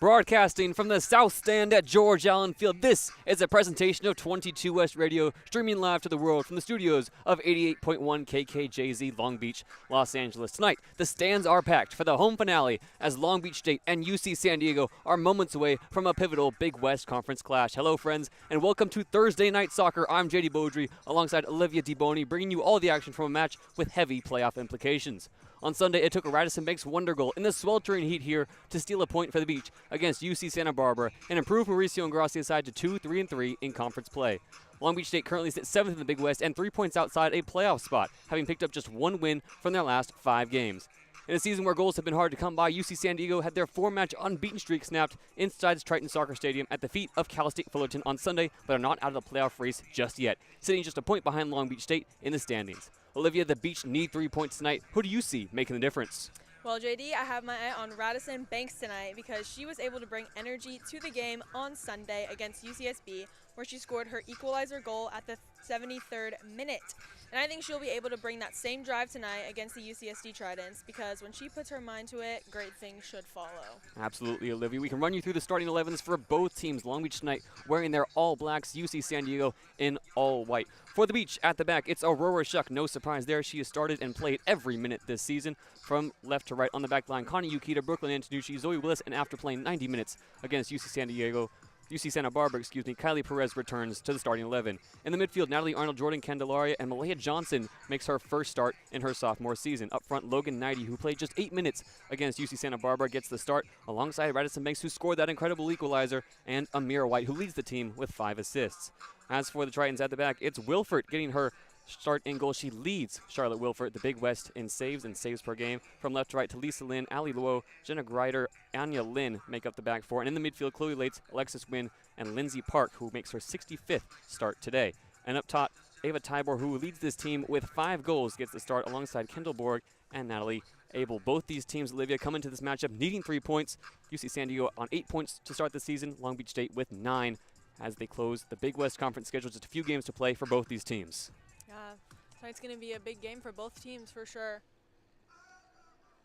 Broadcasting from the South Stand at George Allen Field, this is a presentation of 22 West Radio, streaming live to the world from the studios of 88.1 KKJZ Long Beach, Los Angeles. Tonight, the stands are packed for the home finale as Long Beach State and UC San Diego are moments away from a pivotal Big West Conference clash. Hello, friends, and welcome to Thursday Night Soccer. I'm JayDe Beaudry, alongside Olivia DiBoni, bringing you all the action from a match with heavy playoff implications. On Sunday, it took a Radisson Banks wonder goal in the sweltering heat here to steal a point for the Beach against UC Santa Barbara and improve Mauricio Ingracia's side to 2-3-3 in conference play. Long Beach State currently sits 7th in the Big West and 3 points outside a playoff spot, having picked up just one win from their last 5 games. In a season where goals have been hard to come by, UC San Diego had their 4-match unbeaten streak snapped inside Triton Soccer Stadium at the feet of Cal State Fullerton on Sunday, but are not out of the playoff race just yet, sitting just a point behind Long Beach State in the standings. Olivia, the Beach need 3 points tonight. Who do you see making the difference? Well, JayDe, I have my eye on Radisson Banks tonight because she was able to bring energy to the game on Sunday against UCSB, where she scored her equalizer goal at the 73rd minute. And I think she'll be able to bring that same drive tonight against the UCSD Tridents because when she puts her mind to it, great things should follow. Absolutely, Olivia. We can run you through the starting 11s for both teams. Long Beach tonight wearing their all blacks, UC San Diego in all white. For the Beach, at the back, it's Aurora Shuck. No surprise there. She has started and played every minute this season. From left to right on the back line, Connie Yukita, Brooklyn Antonucci, Zoe Willis, and after playing 90 minutes against UC Santa Barbara, Kylie Perez returns to the starting 11. In the midfield, Natalie Arnold, Jordan Candelaria, and Malaya Johnson makes her first start in her sophomore season. Up front, Logan Knighty, who played just 8 minutes against UC Santa Barbara, gets the start alongside Radisson Banks, who scored that incredible equalizer, and Amira White, who leads the team with 5 assists. As for the Tritons at the back, it's Wilford getting her start in goal. She leads Charlotte Wilford, the Big West, in saves and saves per game. From left to right, Talisa Lynn, Ali Luo, Jenna Greider, Anya Lynn make up the back four. And in the midfield, Chloe Lates, Alexis Wynn, and Lindsay Park, who makes her 65th start today. And up top, Ava Tybor, who leads this team with 5 goals, gets the start alongside Kendall Borg and Natalie Abel. Both these teams, Olivia, come into this matchup needing 3 points. UC San Diego on 8 points to start the season. Long Beach State with 9 as they close the Big West Conference schedule. Just a few games to play for both these teams. Yeah, tonight's going to be a big game for both teams for sure.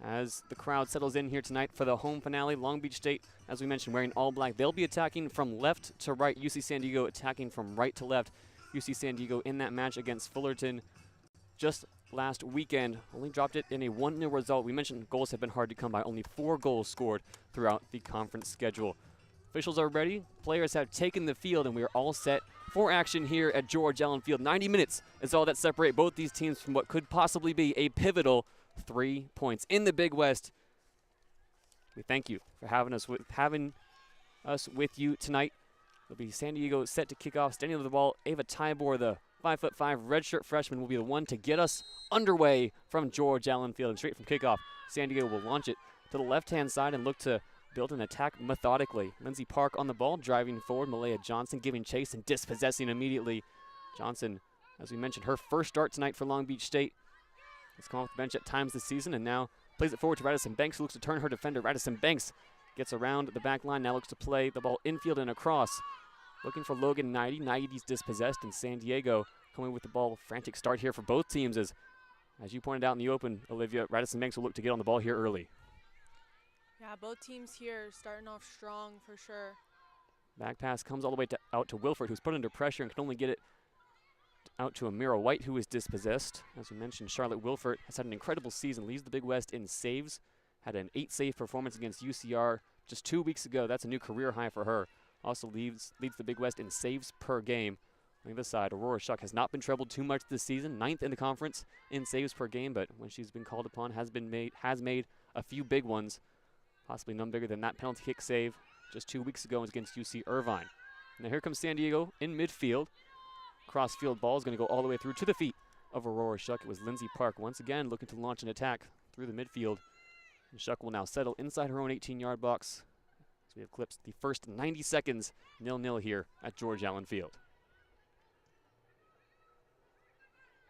As the crowd settles in here tonight for the home finale, Long Beach State, as we mentioned, wearing all black. They'll be attacking from left to right. UC San Diego attacking from right to left. UC San Diego in that match against Fullerton just last weekend only dropped it in a 1-0 result. We mentioned goals have been hard to come by. Only 4 goals scored throughout the conference schedule. Officials are ready. Players have taken the field, and we are all set for action here at George Allen Field. 90 minutes is all that separate both these teams from what could possibly be a pivotal 3 points in the Big West. We thank you for having us with you tonight. It'll be San Diego set to kick off, standing with the ball. Ava Tybor, the 5'5" redshirt freshman, will be the one to get us underway from George Allen Field. And straight from kickoff, San Diego will launch it to the left-hand side and look to build an attack methodically. Lindsay Park on the ball, driving forward. Malaya Johnson giving chase and dispossessing immediately. Johnson, as we mentioned, her first start tonight for Long Beach State. Has come off the bench at times this season and now plays it forward to Radisson Banks, who looks to turn her defender. Radisson Banks gets around the back line, now looks to play the ball infield and across. Looking for Logan Knighty. Knighty's dispossessed, and San Diego coming with the ball. Frantic start here for both teams as you pointed out in the open, Olivia, Radisson Banks will look to get on the ball here early. Yeah, both teams here starting off strong for sure. Back pass comes all the way out to Wilford, who's put under pressure and can only get it out to Amira White, who is dispossessed. As we mentioned, Charlotte Wilford has had an incredible season, leads the Big West in saves, had an 8-save performance against UCR just 2 weeks ago. That's a new career high for her. Also leads the Big West in saves per game. On the other side, Aurora Shuck has not been troubled too much this season, 9th in the conference in saves per game, but when she's been called upon, has made a few big ones. Possibly none bigger than that penalty kick save just 2 weeks ago against UC Irvine. Now here comes San Diego in midfield. Cross-field ball is going to go all the way through to the feet of Aurora Shuck. It was Lindsay Park once again looking to launch an attack through the midfield. And Shuck will now settle inside her own 18-yard box. So we have clipped the first 90 seconds 0-0 here at George Allen Field.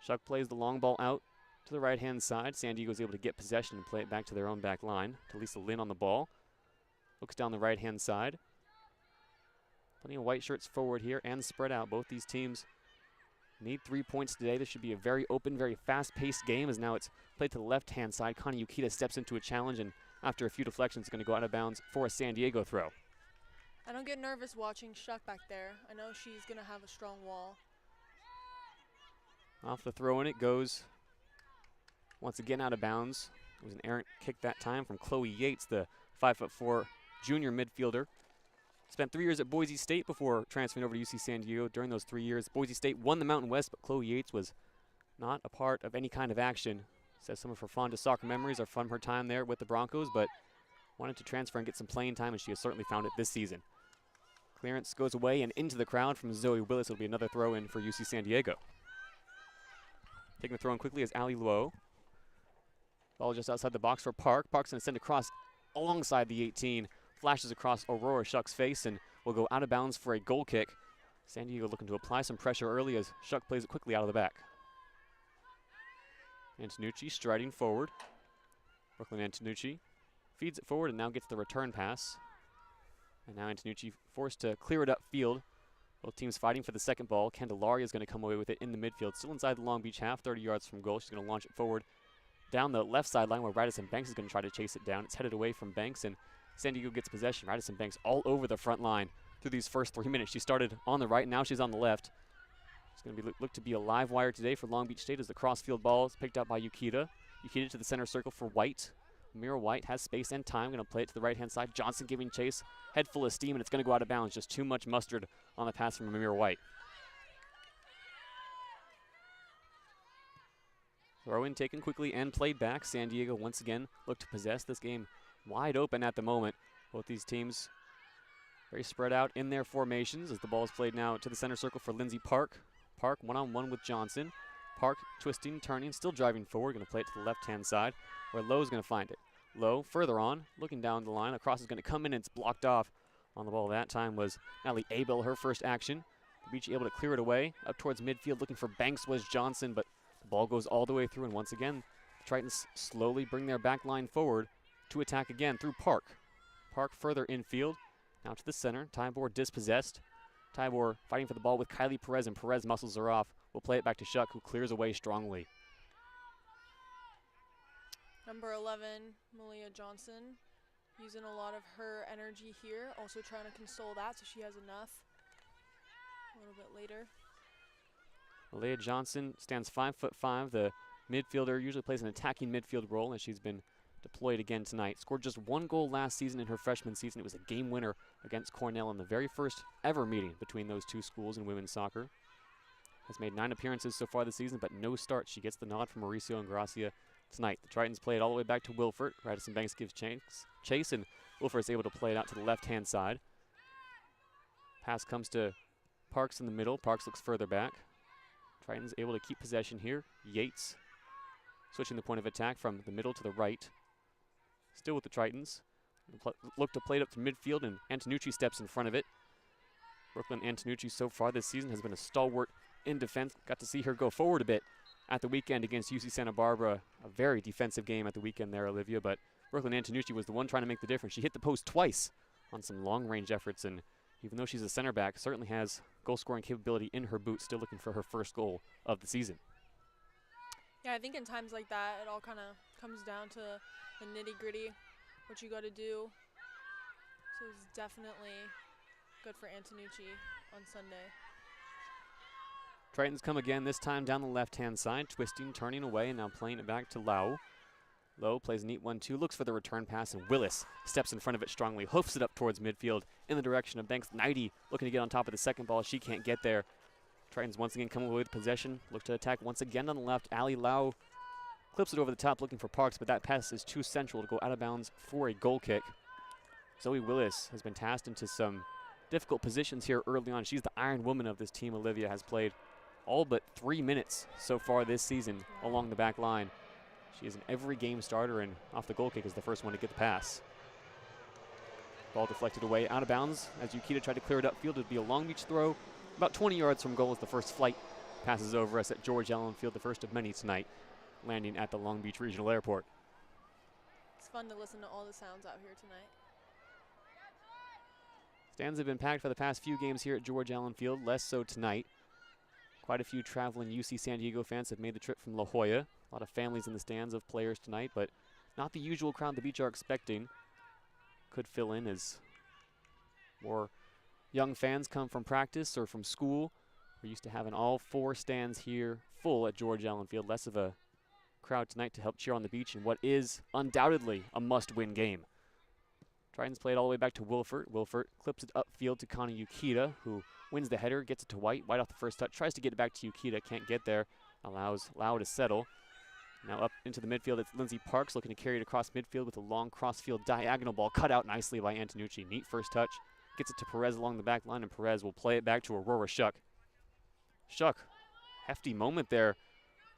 Shuck plays the long ball out to the right-hand side. San Diego is able to get possession and play it back to their own back line. Talisa Lynn on the ball. Looks down the right-hand side. Plenty of white shirts forward here and spread out. Both these teams need 3 points today. This should be a very open, very fast-paced game as now it's played to the left-hand side. Connie Yukita steps into a challenge and after a few deflections is going to go out of bounds for a San Diego throw. I don't get nervous watching Shuck back there. I know she's going to have a strong wall. Off the throw in it goes. Once again out of bounds. It was an errant kick that time from Chloe Yates, the 5'4" junior midfielder. Spent 3 years at Boise State before transferring over to UC San Diego. During those 3 years, Boise State won the Mountain West, but Chloe Yates was not a part of any kind of action. Says some of her fondest soccer memories are from her time there with the Broncos, but wanted to transfer and get some playing time, and she has certainly found it this season. Clearance goes away and into the crowd from Zoe Willis. It'll be another throw in for UC San Diego. Taking the throw in quickly is Ali Luo. Ball just outside the box for Park. Park's going to send across alongside the 18. Flashes across Aurora Shuck's face and will go out of bounds for a goal kick. San Diego looking to apply some pressure early as Shuck plays it quickly out of the back. Antonucci striding forward. Brooklyn Antonucci feeds it forward and now gets the return pass. And now Antonucci forced to clear it upfield. Both teams fighting for the second ball. Candelaria is going to come away with it in the midfield. Still inside the Long Beach half, 30 yards from goal. She's going to launch it forward down the left sideline where Radisson Banks is going to try to chase it down. It's headed away from Banks, and San Diego gets possession. Radisson Banks all over the front line through these first 3 minutes. She started on the right, now she's on the left. It's going to be look to be a live wire today for Long Beach State as the crossfield ball is picked up by Yukita. Yukita to the center circle for White. Mira White has space and time, going to play it to the right-hand side. Johnson giving chase, head full of steam, and it's going to go out of bounds. Just too much mustard on the pass from Mira White. Throw in taken quickly and played back. San Diego once again looked to possess this game wide open at the moment. Both these teams very spread out in their formations as the ball is played now to the center circle for Lindsay Park. Park one-on-one with Johnson. Park twisting, turning, still driving forward. Going to play it to the left-hand side where Lowe's going to find it. Lowe further on, looking down the line. A cross is going to come in and it's blocked off. On the ball that time was Natalie Abel, her first action. Beach able to clear it away. Up towards midfield looking for Banks was Johnson, but the ball goes all the way through, and once again, the Tritons slowly bring their back line forward to attack again through Park. Park further infield, now to the center. Tybor dispossessed. Tybor fighting for the ball with Kylie Perez, and Perez muscles her off. We'll play it back to Shuck, who clears away strongly. Number 11, Malia Johnson, using a lot of her energy here, also trying to console that so she has enough a little bit later. Malia Johnson stands 5'5". The midfielder usually plays an attacking midfield role, and she's been deployed again tonight. Scored just 1 goal last season in her freshman season. It was a game winner against Cornell in the very first ever meeting between those two schools in women's soccer. Has made 9 appearances so far this season, but no start. She gets the nod from Mauricio and Gracia tonight. The Tritons play it all the way back to Wilford. Radisson Banks gives chase, and Wilford is able to play it out to the left-hand side. Pass comes to Parks in the middle. Parks looks further back. Tritons able to keep possession here. Yates switching the point of attack from the middle to the right. Still with the Tritons. Look to play it up to midfield, and Antonucci steps in front of it. Brooklyn Antonucci so far this season has been a stalwart in defense. Got to see her go forward a bit at the weekend against UC Santa Barbara. A very defensive game at the weekend there, Olivia, but Brooklyn Antonucci was the one trying to make the difference. She hit the post twice on some long-range efforts, and even though she's a center back, certainly has goal-scoring capability in her boots, still looking for her first goal of the season. Yeah, I think in times like that, it all kind of comes down to the nitty-gritty, what you got to do. So it's definitely good for Antonucci on Sunday. Tritons come again, this time down the left-hand side, twisting, turning away, and now playing it back to Lau. Lowe plays a neat 1-2, looks for the return pass, and Willis steps in front of it strongly, hoofs it up towards midfield in the direction of Banks. Nighty looking to get on top of the second ball. She can't get there. Tritons once again come away with possession, look to attack once again on the left. Ali Lau clips it over the top looking for Parks, but that pass is too central to go out of bounds for a goal kick. Zoe Willis has been tasked into some difficult positions here early on. She's the iron woman of this team. Olivia has played all but 3 minutes so far this season along the back line. She is an every game starter, and off the goal kick is the first one to get the pass. Ball deflected away out of bounds as Yukita tried to clear it upfield. It would be a Long Beach throw about 20 yards from goal as the first flight passes over us at George Allen Field, the first of many tonight, landing at the Long Beach Regional Airport. It's fun to listen to all the sounds out here tonight. Stands have been packed for the past few games here at George Allen Field, less so tonight. Quite a few traveling UC San Diego fans have made the trip from La Jolla. A lot of families in the stands of players tonight, but not the usual crowd the Beach are expecting. Could fill in as More young fans come from practice or from school. We're used to having all 4 stands here full at George Allen Field. Less of a crowd tonight to help cheer on the beach in what is undoubtedly a must-win game. Tritons play it all the way back to Wilfert. Wilfert clips it upfield to Kana Yukita, who wins the header, gets it to White. White off the first touch, tries to get it back to Yukita, can't get there. Allows Lau to settle. Now up into the midfield, it's Lindsay Parks looking to carry it across midfield with a long crossfield diagonal ball cut out nicely by Antonucci. Neat first touch, gets it to Perez along the back line, and Perez will play it back to Aurora Shuck. Shuck, hefty moment there,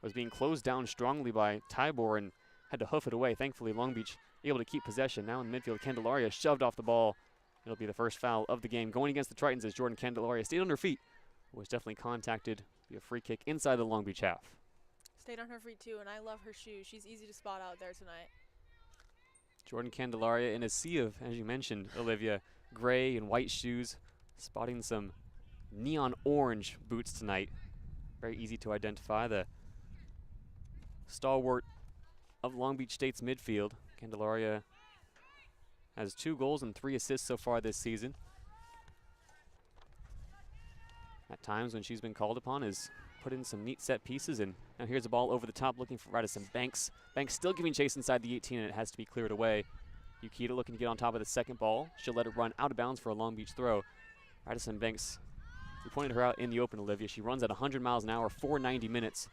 was being closed down strongly by Tybor and had to hoof it away. Thankfully, Long Beach able to keep possession. Now in the midfield, Candelaria shoved off the ball. It'll be the first foul of the game. Going against the Tritons as Jordan Candelaria stayed on her feet. Was definitely contacted. Be a free kick inside the Long Beach half. Stayed on her feet too, and I love her shoes. She's easy to spot out there tonight. Jordan Candelaria in a sea of, as you mentioned, Olivia, gray and white shoes. Spotting some neon orange boots tonight. Very easy to identify. The stalwart of Long Beach State's midfield. Candelaria has 2 goals and 3 assists so far this season. At times when she's been called upon has put in some neat set pieces, and now here's the ball over the top looking for Radisson Banks. Banks still giving chase inside the 18, and it has to be cleared away. Yukita looking to get on top of the second ball. She'll let it run out of bounds for a Long Beach throw. Radisson Banks, we pointed her out in the open, Olivia. She runs at 100 miles an hour for 90 minutes.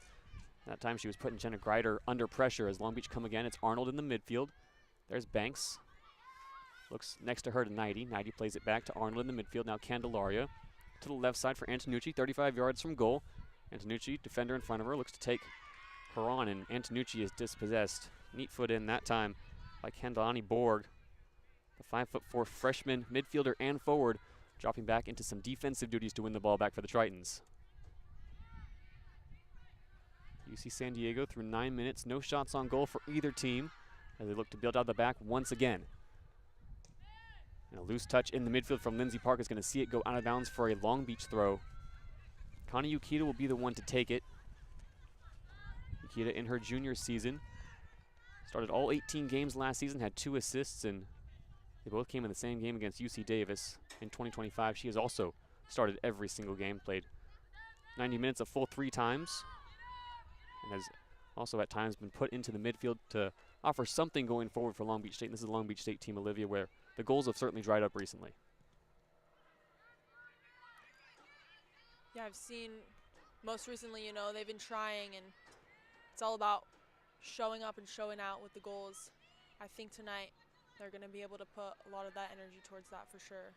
That time she was putting Jenna Greider under pressure as Long Beach come again. It's Arnold in the midfield. There's Banks. Looks next to her to 90. 90 plays it back to Arnold in the midfield. Now Candelaria to the left side for Antonucci, 35 yards from goal. Antonucci, defender in front of her, looks to take her on, and Antonucci is dispossessed. Neat foot in that time by Kendalani Borg, the 5'4" freshman midfielder and forward, dropping back into some defensive duties to win the ball back for the Tritons. UC San Diego through 9 minutes, no shots on goal for either team as they look to build out the back once again. And a loose touch in the midfield from Lindsay Park is going to see it go out of bounds for a Long Beach throw. Kana Yukita will be the one to take it. Yukita in her junior season started all 18 games last season, had 2 assists, and they both came in the same game against UC Davis. In 2025, she has also started every single game, played 90 minutes a full 3 times, and has also at times been put into the midfield to offer something going forward for Long Beach State. And this is a Long Beach State team, Olivia, where the goals have certainly dried up recently. Yeah, I've seen most recently, you know, they've been trying, and it's all about showing up and showing out with the goals. I think tonight they're going to be able to put a lot of that energy towards that for sure.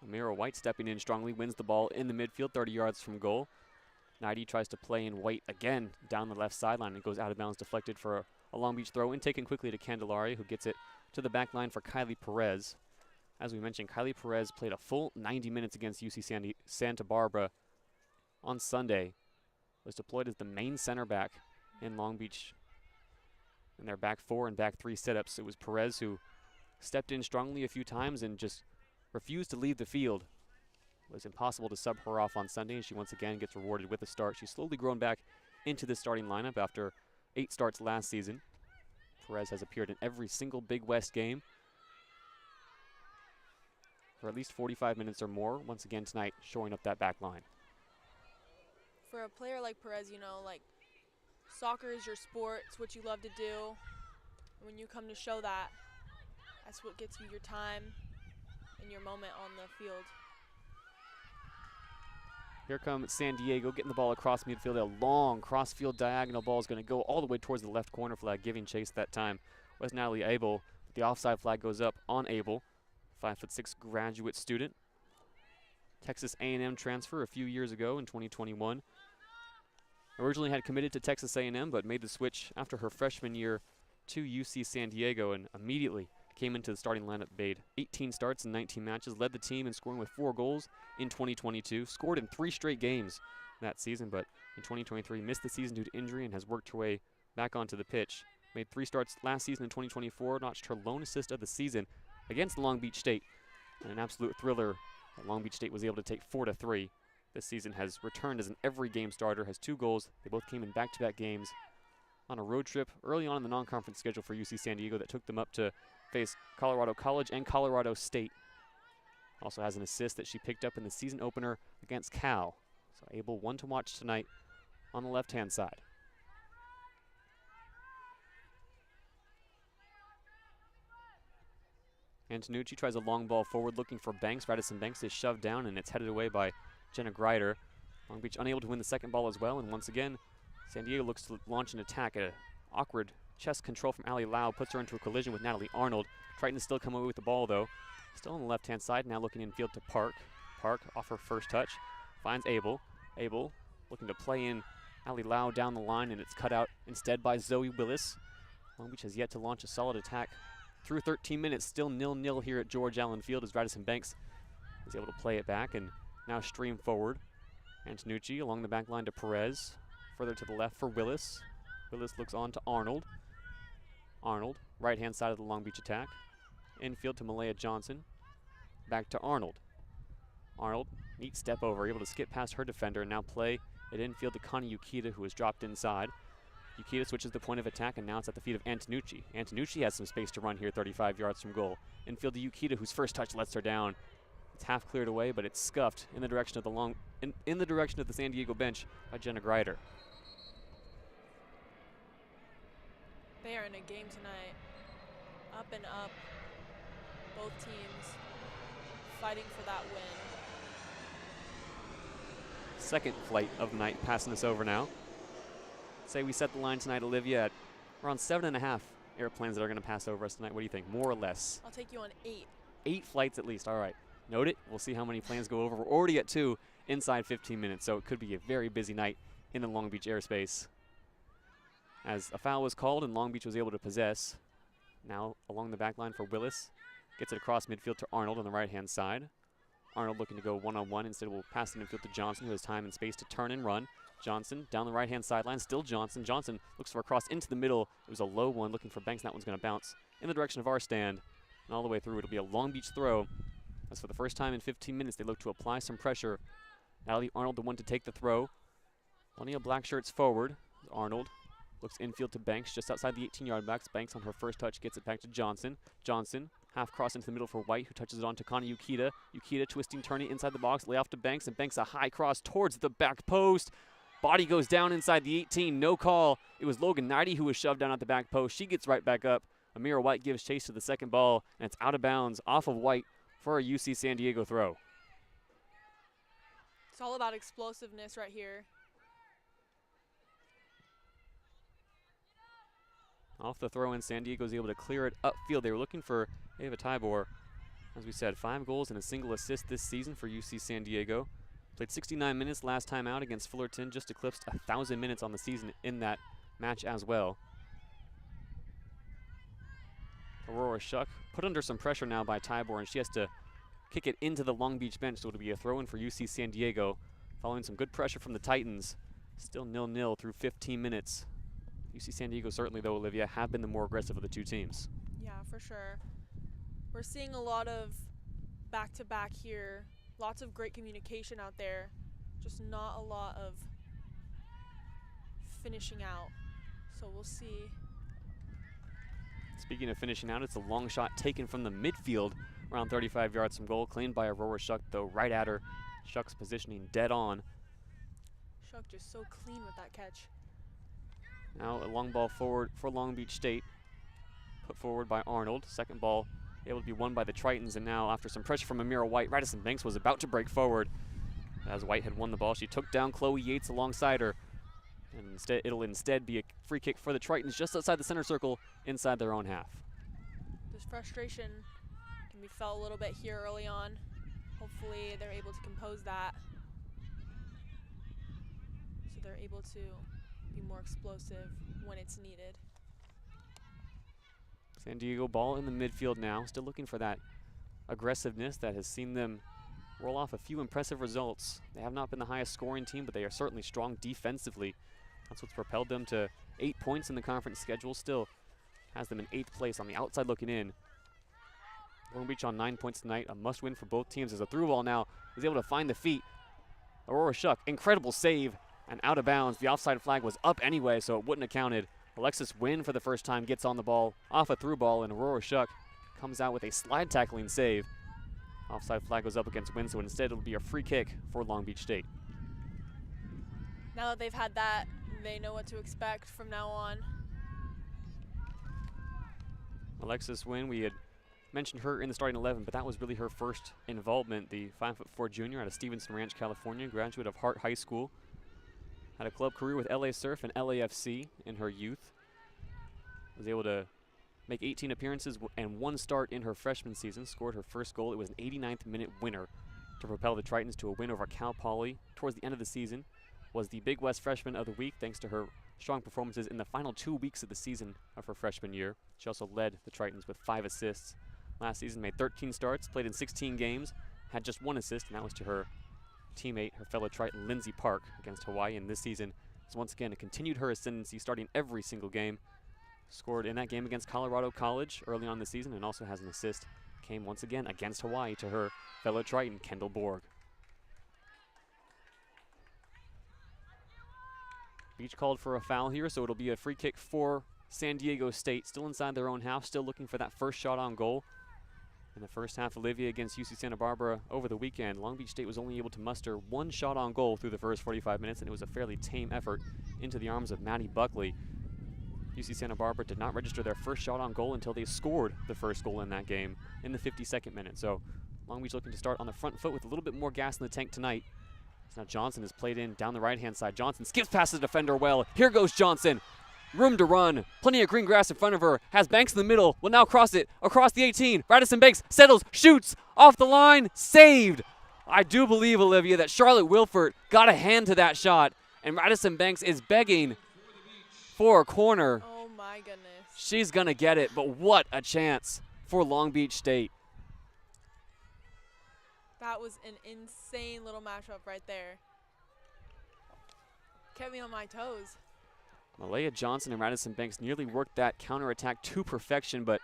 Amira White stepping in strongly, wins the ball in the midfield, 30 yards from goal. Naidi tries to play in White again down the left sideline and goes out of bounds, deflected for a Long Beach throw, and taken quickly to Candelaria, who gets it to the back line for Kylie Perez. As we mentioned, Kylie Perez played a full 90 minutes against UC Santa Barbara on Sunday, was deployed as the main center back in Long Beach in their back 4 and back 3 setups. It was Perez who stepped in strongly a few times and just refused to leave the field. It was impossible to sub her off on Sunday, and she once again gets rewarded with a start. She's slowly grown back into the starting lineup after 8 starts last season. Perez has appeared in every single Big West game for at least 45 minutes or more. Once again tonight, shoring up that back line. For a player like Perez, you know, like, soccer is your sport. It's what you love to do. When you come to show that, that's what gets you your time and your moment on the field. Here comes San Diego getting the ball across midfield. A long cross-field diagonal ball is going to go all the way towards the left corner flag, giving chase that time was Natalie Abel. The offside flag goes up on Abel, 5'6" graduate student. Texas A&M transfer a few years ago in 2021. Originally had committed to Texas A&M, but made the switch after her freshman year to UC San Diego and immediately came into the starting lineup. Made 18 starts in 19 matches, led the team in scoring with 4 goals in 2022, scored in 3 straight games that season, but in 2023 missed the season due to injury and has worked her way back onto the pitch. Made 3 starts last season in 2024, notched her lone assist of the season against Long Beach State, and an absolute thriller that Long Beach State was able to take 4-3. This season has returned as an every game starter, has 2 goals. They both came in back-to-back games on a road trip early on in the non-conference schedule for UC San Diego that took them up to face Colorado College and Colorado State Also has an assist that she picked up in the season opener against Cal. So able one to watch tonight on the left-hand side. Antonucci tries a long ball forward looking for Banks. Radisson Banks is shoved down and it's headed away by Jenna Greider. Long Beach unable to win the second ball as well, and once again, San Diego looks to launch an attack. An awkward chest control from Ali Lau puts her into a collision with Natalie Arnold. Triton still come away with the ball though. Still on the left-hand side, now looking infield to Park. Park off her first touch, finds Abel. Abel looking to play in Ali Lau down the line, and it's cut out instead by Zoe Willis. Long Beach has yet to launch a solid attack through 13 minutes, still 0-0 here at George Allen Field as Radisson Banks is able to play it back and now stream forward. Antonucci along the back line to Perez. Further to the left for Willis. Willis looks on to Arnold. Arnold, right-hand side of the Long Beach attack. Infield to Malaya Johnson. Back to Arnold. Arnold, neat step over, able to skip past her defender and now play it infield to Connie Yukita, who has dropped inside. Yukita switches the point of attack, and now it's at the feet of Antonucci. Antonucci has some space to run here, 35 yards from goal. Infield to Yukita, whose first touch lets her down. It's half cleared away, but it's scuffed in the direction of the in the direction of the San Diego bench by Jenna Greider. They are in a game tonight. Up and up. Both teams fighting for that win. Second flight of the night passing us over now. Say we set the line tonight, Olivia, at around 7.5 airplanes that are going to pass over us tonight. What do you think, more or less? I'll take you on 8. 8 flights at least, all right. Note it. We'll see how many planes go over. We're already at 2 inside 15 minutes, so it could be a very busy night in the Long Beach airspace. As a foul was called and Long Beach was able to possess. Now along the back line for Willis. Gets it across midfield to Arnold on the right-hand side. Arnold looking to go one-on-one. Instead will pass it infield to Johnson, who has time and space to turn and run. Johnson down the right-hand sideline, still Johnson. Johnson looks for a cross into the middle. It was a low one looking for Banks. That one's going to bounce in the direction of our stand. And all the way through, it'll be a Long Beach throw. As for the first time in 15 minutes, they look to apply some pressure. Natalie Arnold, the one to take the throw. Plenty of black shirts forward. Arnold looks infield to Banks, just outside the 18-yard box. Banks on her first touch gets it back to Johnson. Johnson, half cross into the middle for White, who touches it on to Connie Yukita. Yukita twisting, turning inside the box, lay off to Banks, and Banks a high cross towards the back post. Body goes down inside the 18, no call. It was Logan Knighty who was shoved down at the back post. She gets right back up. Amira White gives chase to the second ball, and it's out of bounds off of White for a UC San Diego throw. It's all about explosiveness right here. Off the throw in, San Diego is able to clear it upfield. They were looking for Ava Tybor. As we said, 5 goals and a single assist this season for UC San Diego. Played 69 minutes last time out against Fullerton, just eclipsed 1,000 minutes on the season in that match as well. Aurora Shuck put under some pressure now by Tybor, and she has to kick it into the Long Beach bench, so it'll be a throw-in for UC San Diego. Following some good pressure from the Titans. Still 0-0 through 15 minutes. UC San Diego certainly, though, Olivia, have been the more aggressive of the two teams. Yeah, for sure. We're seeing a lot of back-to-back here. Lots of great communication out there. Just not a lot of finishing out. So we'll see. Speaking of finishing out, it's a long shot taken from the midfield, around 35 yards from goal, claimed by Aurora Shuck, though right at her. Shuck's positioning dead on. Shuck just so clean with that catch. Now a long ball forward for Long Beach State, put forward by Arnold. Second ball able to be won by the Tritons, and now after some pressure from Amira White, Radisson Banks was about to break forward. As White had won the ball, she took down Chloe Yates alongside her. And it'll instead be a free kick for the Tritons just outside the center circle, inside their own half. This frustration can be felt a little bit here early on. Hopefully they're able to compose that, so they're able to be more explosive when it's needed. San Diego ball in the midfield now, still looking for that aggressiveness that has seen them roll off a few impressive results. They have not been the highest scoring team, but they are certainly strong defensively. That's what's propelled them to 8 points in the conference schedule. Still has them in 8th place on the outside looking in. Long Beach on 9 points tonight, a must win for both teams as a through ball now is able to find the feet. Aurora Shuck, incredible save and out of bounds. The offside flag was up anyway, so it wouldn't have counted. Alexis Wynn for the first time gets on the ball off a through ball, and Aurora Shuck comes out with a slide tackling save. Offside flag goes up against Wynn, so instead it'll be a free kick for Long Beach State. Now that they've had that, they know what to expect from now on. Alexis Wynn, we had mentioned her in the starting 11, but that was really her first involvement. The 5'4" junior out of Stevenson Ranch, California, graduate of Hart High School. Had a club career with LA Surf and LAFC in her youth. Was able to make 18 appearances and 1 start in her freshman season. Scored her first goal. It was an 89th minute winner to propel the Tritons to a win over Cal Poly towards the end of the season. Was the Big West Freshman of the Week thanks to her strong performances in the final 2 weeks of the season of her freshman year. She also led the Tritons with 5 assists. Last season made 13 starts, played in 16 games, had just 1 assist, and that was to her teammate, her fellow Triton, Lindsay Park, against Hawaii. And this season has once again continued her ascendancy, starting every single game. Scored in that game against Colorado College early on in the season, and also has an assist. Came once again against Hawaii to her fellow Triton, Kendall Borg. Beach called for a foul here, so it'll be a free kick for San Diego State. Still inside their own half, still looking for that first shot on goal. In the first half, Olivia against UC Santa Barbara over the weekend, Long Beach State was only able to muster 1 shot on goal through the first 45 minutes, and it was a fairly tame effort into the arms of Maddie Buckley. UC Santa Barbara did not register their first shot on goal until they scored the first goal in that game in the 52nd minute. So Long Beach looking to start on the front foot with a little bit more gas in the tank tonight. So now Johnson is played in down the right-hand side. Johnson skips past the defender well. Here goes Johnson. Room to run. Plenty of green grass in front of her. Has Banks in the middle. Will now cross it across the 18. Radisson Banks settles, shoots, off the line, saved. I do believe, Olivia, that Charlotte Wilford got a hand to that shot, and Radisson Banks is begging for a corner. Oh my goodness. She's going to get it, but what a chance for Long Beach State. That was an insane little matchup right there. Kept me on my toes. Malaya Johnson and Radisson Banks nearly worked that counterattack to perfection, but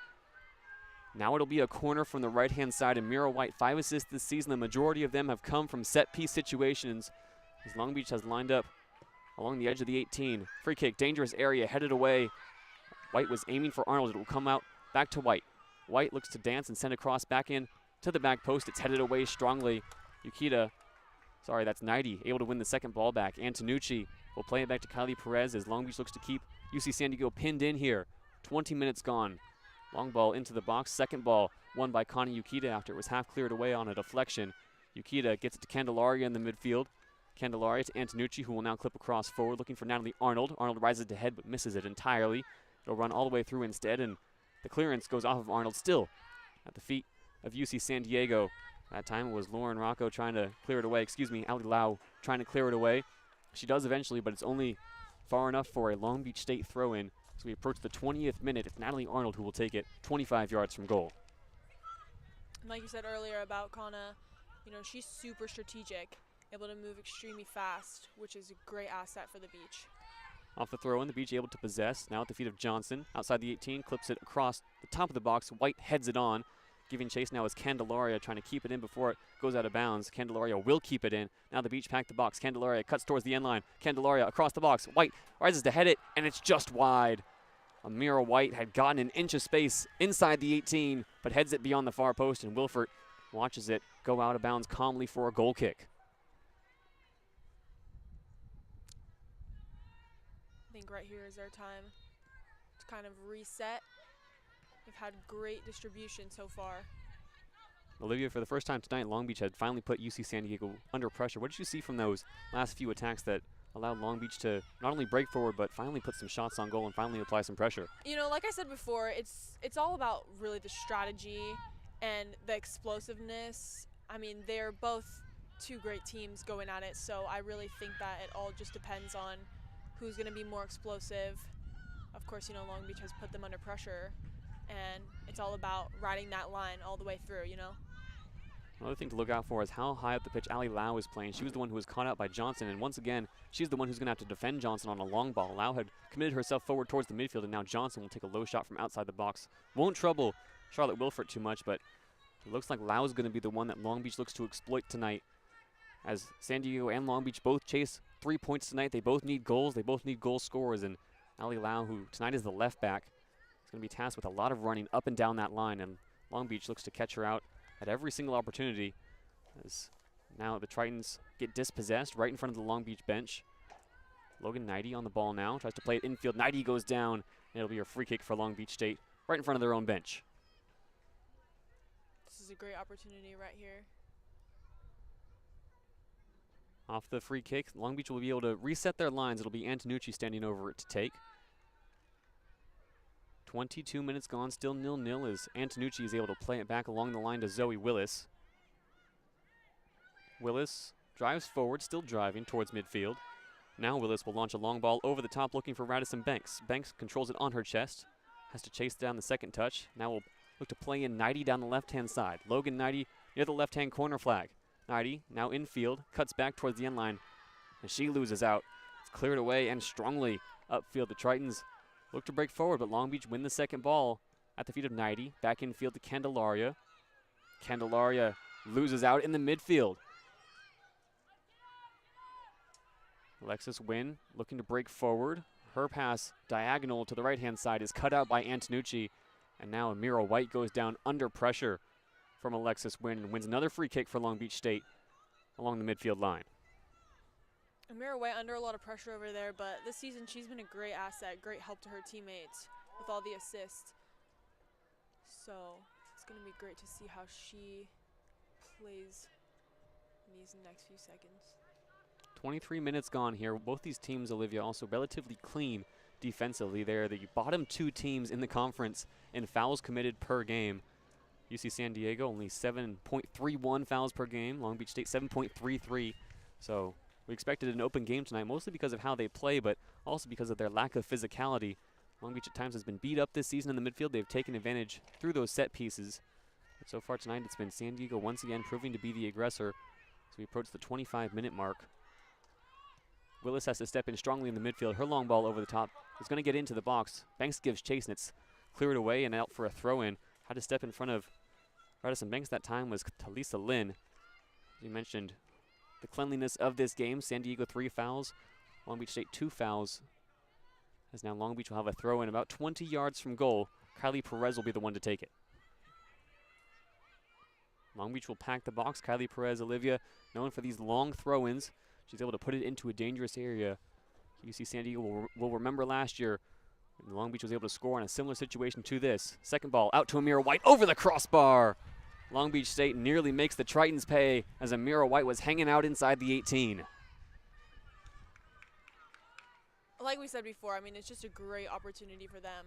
now it'll be a corner from the right-hand side. And Mira White, 5 assists this season. The majority of them have come from set-piece situations as Long Beach has lined up along the edge of the 18. Free kick, dangerous area, headed away. White was aiming for Arnold. It will come out back to White. White looks to dance and send a cross back in to the back post. It's headed away strongly. That's Naidi, able to win the second ball back. Antonucci will play it back to Kylie Perez as Long Beach looks to keep UC San Diego pinned in here. 20 minutes gone. Long ball into the box. Second ball won by Connie Yukita after it was half cleared away on a deflection. Yukita gets it to Candelaria in the midfield. Candelaria to Antonucci, who will now clip across forward, looking for Natalie Arnold. Arnold rises to head but misses it entirely. It'll run all the way through instead, and the clearance goes off of Arnold, still at the feet of UC San Diego. That time it was Lauren Rocco trying to clear it away. Ali Lau trying to clear it away. She does eventually, but it's only far enough for a Long Beach State throw-in. So we approach the 20th minute. It's Natalie Arnold who will take it 25 yards from goal. Like you said earlier about Kana, she's super strategic, able to move extremely fast, which is a great asset for the Beach. Off the throw-in, the Beach able to possess. Now at the feet of Johnson. Outside the 18, clips it across the top of the box. White heads it on. Giving chase now is Candelaria, trying to keep it in before it goes out of bounds. Candelaria will keep it in. Now the Beach pack the box. Candelaria cuts towards the end line. Candelaria across the box. White rises to head it, and it's just wide. Amira White had gotten an inch of space inside the 18, but heads it beyond the far post, and Wilford watches it go out of bounds calmly for a goal kick. I think right here is their time to kind of reset. They've had great distribution so far. Olivia, for the first time tonight, Long Beach had finally put UC San Diego under pressure. What did you see from those last few attacks that allowed Long Beach to not only break forward, but finally put some shots on goal and finally apply some pressure? Like I said before, it's all about really the strategy and the explosiveness. I mean, they're both 2 great teams going at it, so I really think that it all just depends on who's going to be more explosive. Of course, Long Beach has put them under pressure, and it's all about riding that line all the way through, Another thing to look out for is how high up the pitch Ali Lau is playing. She was the one who was caught out by Johnson, and once again, she's the one who's going to have to defend Johnson on a long ball. Lau had committed herself forward towards the midfield, and now Johnson will take a low shot from outside the box. Won't trouble Charlotte Wilford too much, but it looks like Lau is going to be the one that Long Beach looks to exploit tonight. As San Diego and Long Beach both chase 3 points tonight, they both need goals, they both need goal scorers, and Ali Lau, who tonight is the left back, is going to be tasked with a lot of running up and down that line, and Long Beach looks to catch her out at every single opportunity. As now the Tritons get dispossessed right in front of the Long Beach bench. Logan JayDe on the ball now, tries to play it infield. JayDe goes down, and it'll be a free kick for Long Beach State right in front of their own bench. This is a great opportunity right here. Off the free kick, Long Beach will be able to reset their lines. It'll be Antonucci standing over it to take. 22 minutes gone, still 0-0 as Antonucci is able to play it back along the line to Zoe Willis. Willis drives forward, still driving towards midfield. Now Willis will launch a long ball over the top looking for Radisson Banks. Banks controls it on her chest, has to chase down the second touch. Now we'll look to play in JayDe down the left-hand side. Logan JayDe near the left-hand corner flag. JayDe now infield, cuts back towards the end line, and she loses out. It's cleared away and strongly upfield. The Tritons look to break forward, but Long Beach win the second ball at the feet of JayDe. Back infield to Candelaria. Candelaria loses out in the midfield. Alexis Wynn looking to break forward. Her pass diagonal to the right-hand side is cut out by Antonucci. And now Amira White goes down under pressure from Alexis Wynn and wins another free kick for Long Beach State along the midfield line. Amira White under a lot of pressure over there, but this season she's been a great asset, great help to her teammates with all the assists. So it's going to be great to see how she plays in these next few seconds. 23 minutes gone here. Both these teams, Olivia, also relatively clean defensively. They're the bottom two teams in the conference in fouls committed per game. UC San Diego only 7.31 fouls per game. Long Beach State 7.33. So we expected an open game tonight, mostly because of how they play, but also because of their lack of physicality. Long Beach at times has been beat up this season in the midfield. They've taken advantage through those set pieces. But so far tonight, it's been San Diego once again proving to be the aggressor as we approach the 25-minute mark. Willis has to step in strongly in the midfield. Her long ball over the top is going to get into the box. Banks gives chase, and it's cleared away and out for a throw-in. Had to step in front of Radisson Banks that time was Talisa Lynn. As you mentioned, the cleanliness of this game. San Diego 3 fouls, Long Beach State 2 fouls. As now Long Beach will have a throw-in about 20 yards from goal. Kylie Perez will be the one to take it. Long Beach will pack the box. Kylie Perez, Olivia, known for these long throw-ins. She's able to put it into a dangerous area. UC San Diego will remember last year when Long Beach was able to score in a similar situation to this. Second ball out to Amira White over the crossbar. Long Beach State nearly makes the Tritons pay as Amira White was hanging out inside the 18. Like we said before, I mean, it's just a great opportunity for them.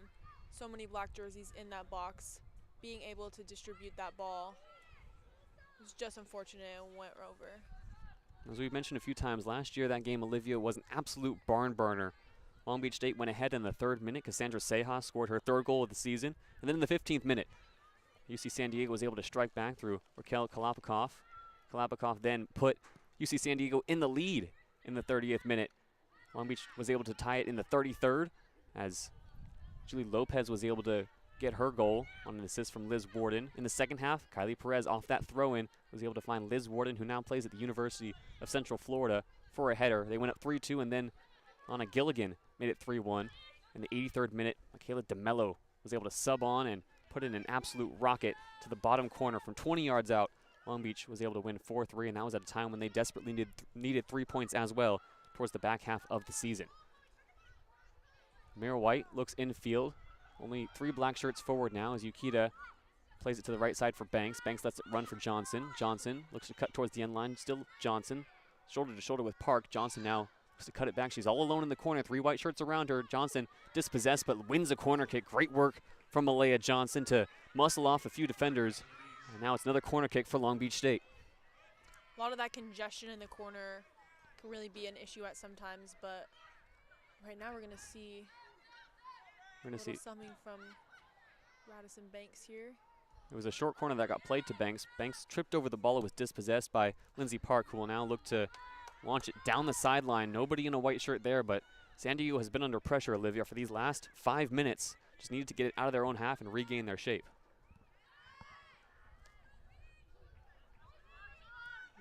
So many black jerseys in that box. Being able to distribute that ball was just unfortunate and went over. As we've mentioned a few times, last year that game, Olivia, was an absolute barn burner. Long Beach State went ahead in the 3rd minute. Cassandra Sejas scored her 3rd goal of the season. And then in the 15th minute, UC San Diego was able to strike back through Raquel Kalapikoff. Kalapikoff then put UC San Diego in the lead in the 30th minute. Long Beach was able to tie it in the 33rd as Julie Lopez was able to get her goal on an assist from Liz Warden. In the second half, Kylie Perez off that throw-in was able to find Liz Warden, who now plays at the University of Central Florida, for a header. They went up 3-2, and then Anna Gilligan made it 3-1. In the 83rd minute, Michaela DeMello was able to sub on and put in an absolute rocket to the bottom corner from 20 yards out. Long Beach was able to win 4-3, and that was at a time when they desperately needed 3 points as well towards the back half of the season. Amira White looks infield. Only 3 black shirts forward now as Yukita plays it to the right side for Banks. Banks lets it run for Johnson. Johnson looks to cut towards the end line. Still Johnson, shoulder to shoulder with Park. Johnson now looks to cut it back. She's all alone in the corner. 3 white shirts around her. Johnson dispossessed but wins a corner kick. Great work from Malaya Johnson to muscle off a few defenders. And now it's another corner kick for Long Beach State. A lot of that congestion in the corner can really be an issue at sometimes, but right now we're going to see something from Radisson Banks here. It was a short corner that got played to Banks. Banks tripped over the ball. It was dispossessed by Lindsay Park, who will now look to launch it down the sideline. Nobody in a white shirt there, but San Diego has been under pressure, Olivia, for these last 5 minutes. Just needed to get it out of their own half and regain their shape.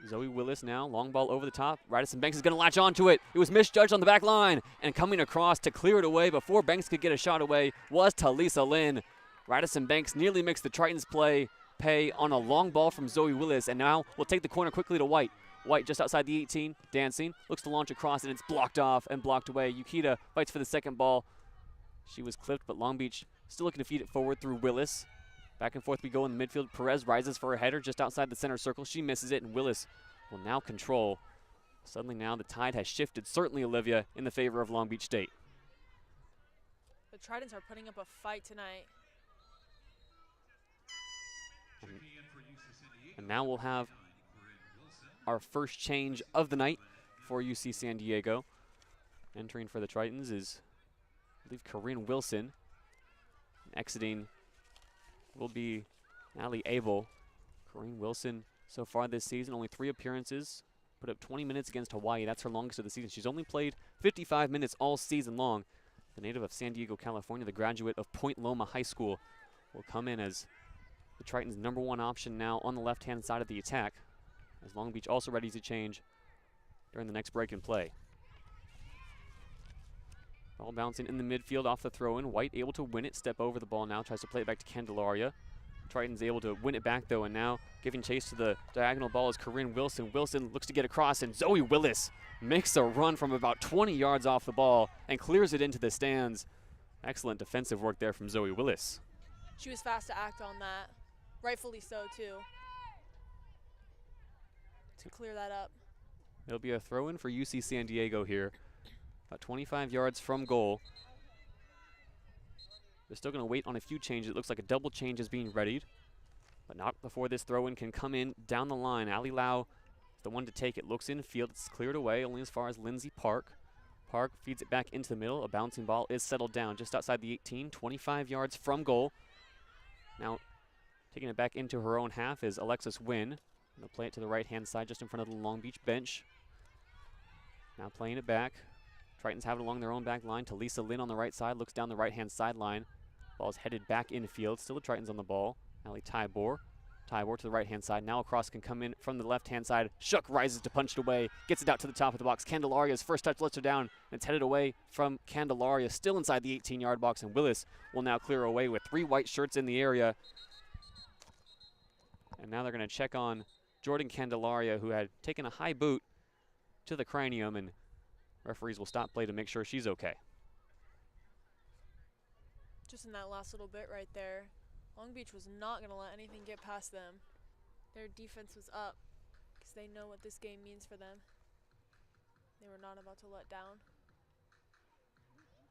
Zoe Willis now, long ball over the top. Radisson Banks is going to latch onto it. It was misjudged on the back line, and coming across to clear it away before Banks could get a shot away was Talisa Lynn. Radisson Banks nearly makes the Tritons play pay on a long ball from Zoe Willis, and now we'll take the corner quickly to White. White just outside the 18, dancing, looks to launch across, and it's blocked off and blocked away. Yukita fights for the second ball. She was clipped, but Long Beach still looking to feed it forward through Willis. Back and forth we go in the midfield. Perez rises for a header just outside the center circle. She misses it, and Willis will now control. Suddenly now the tide has shifted, certainly, Olivia, in the favor of Long Beach State. The Tridents are putting up a fight tonight. And now we'll have our first change of the night for UC San Diego. Entering for the Tritons is, I believe, Corinne Wilson. Exiting will be Allie Abel. Corinne Wilson so far this season, only 3 appearances. Put up 20 minutes against Hawaii. That's her longest of the season. She's only played 55 minutes all season long. The native of San Diego, California, the graduate of Point Loma High School, will come in as the Tritons' #1 option now on the left-hand side of the attack, as Long Beach also ready to change during the next break in play. Ball bouncing in the midfield off the throw-in. White able to win it, step over the ball now, tries to play it back to Candelaria. Tritons able to win it back, though, and now giving chase to the diagonal ball is Corinne Wilson. Wilson looks to get across, and Zoe Willis makes a run from about 20 yards off the ball and clears it into the stands. Excellent defensive work there from Zoe Willis. She was fast to act on that. Rightfully so, too. To clear that up. It'll be a throw-in for UC San Diego here. About 25 yards from goal. They're still going to wait on a few changes. It looks like a double change is being readied, but not before this throw-in can come in down the line. Ali Lau is the one to take it. Looks infield. It's cleared away only as far as Lindsay Park. Park feeds it back into the middle. A bouncing ball is settled down just outside the 18, 25 yards from goal. Now taking it back into her own half is Alexis Wynn. They'll play it to the right-hand side just in front of the Long Beach bench. Now playing it back. Tritons have it along their own back line. To Lisa Lynn on the right side. Looks down the right-hand sideline. Ball is headed back infield. Still the Tritons on the ball. Ali Tybor. Tybor to the right-hand side. Now a cross can come in from the left-hand side. Shook rises to punch it away. Gets it out to the top of the box. Candelaria's first touch lets her down. And it's headed away from Candelaria. Still inside the 18-yard box. And Willis will now clear away with 3 white shirts in the area. And now they're going to check on Jordan Candelaria, who had taken a high boot to the cranium. And referees will stop play to make sure she's okay. Just in that last little bit right there, Long Beach was not going to let anything get past them. Their defense was up because they know what this game means for them. They were not about to let down.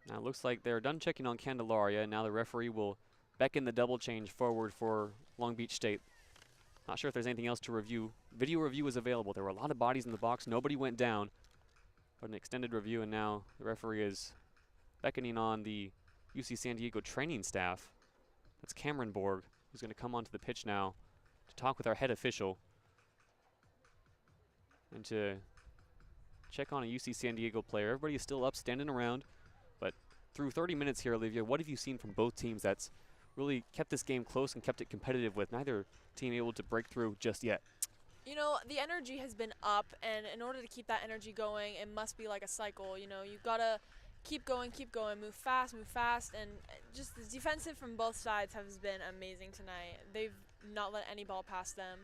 Now it looks like they're done checking on Candelaria, and now the referee will beckon the double change forward for Long Beach State. Not sure if there's anything else to review. Video review is available. There were a lot of bodies in the box. Nobody went down. But an extended review, and now the referee is beckoning on the UC San Diego training staff. That's Cameron Borg, who's going to come onto the pitch now to talk with our head official and to check on a UC San Diego player. Everybody is still up, standing around, but through 30 minutes here, Olivia, what have you seen from both teams that's really kept this game close and kept it competitive with neither team able to break through just yet? You know, the energy has been up, and in order to keep that energy going, it must be like a cycle. You know, you've got to keep going, move fast, and just the defensive from both sides has been amazing tonight. They've not let any ball pass them,